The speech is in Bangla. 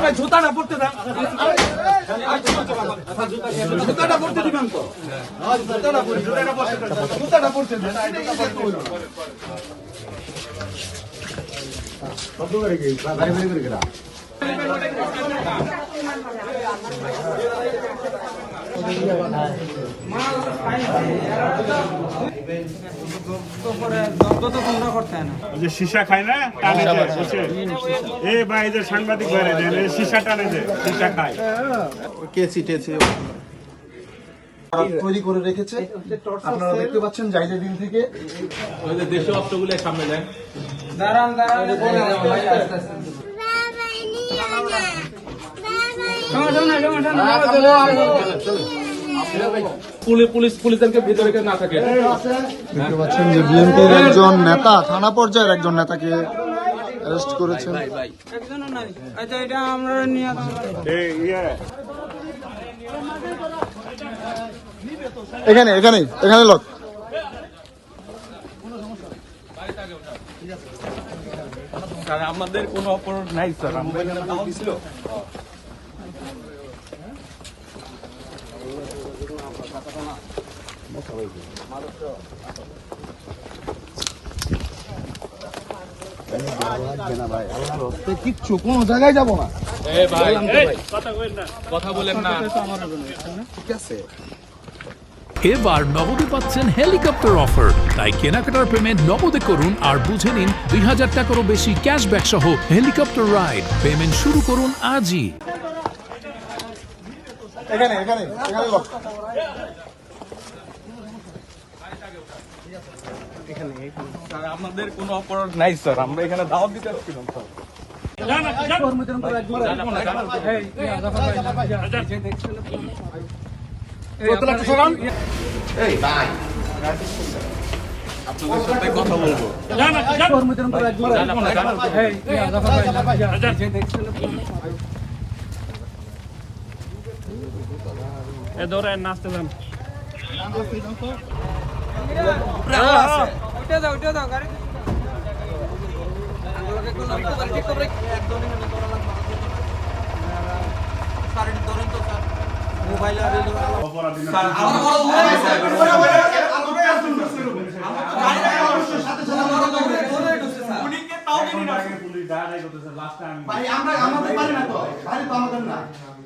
ভাই জুতাটা পড়তে দেন, জুতাটা পড়তে দিবেন তো, জুতাটা পড়তে দেন। কত করে কি ভাই ভাই করে গেলা শিশা খায় না টানে যায় বসে এ ভাই যে সাংবাদিক বাইরে দেন শিশা টানে যায় শিশা খায় কেসি টেসি তৈরি করে রেখেছে আপনারা দেখতে পাচ্ছেন যাইতে দিন থেকে ওই যে দেশীয় অস্ত্রগুলো সামনে দেন দাঁড়ান পুলিশদেরকে ভিতরে না থাকে। দেখতে পাচ্ছেন যে বিএনপির একজন নেতা থানা পর্যায়ের একজন নেতাকে অ্যারেস্ট করেছেন। এখানে এখানে এখানে লোক আমাদের কোনো অপরাধ নাই স্যার, আমরা এখানে দাও ছিল। কিচ্ছু কোনো জায়গায় যাবো না। কথা বলেন না। ঠিক আছে এবার নগদে পাচ্ছেন হেলিকপ্টার অফার, তাই কেনাকাটার পেমেন্ট নগদে করুন আর বুঝে নিন 2000 টাকারও বেশি ক্যাশব্যাক সহ হেলিকপ্টার রাইড। পেমেন্ট শুরু করুন আজই। এখানে এখানে এখানে লোক আমাদের কোনো অপরাধ নাই স্যার, আমরা এখানে দাওয়াত দিতে আসছিলাম স্যার। আপনাদের সাথে কথা বলবো। নাচতে যান উঠে দাও গাড়ি আমাদের পারি না তো, পারি তো আমাদের না।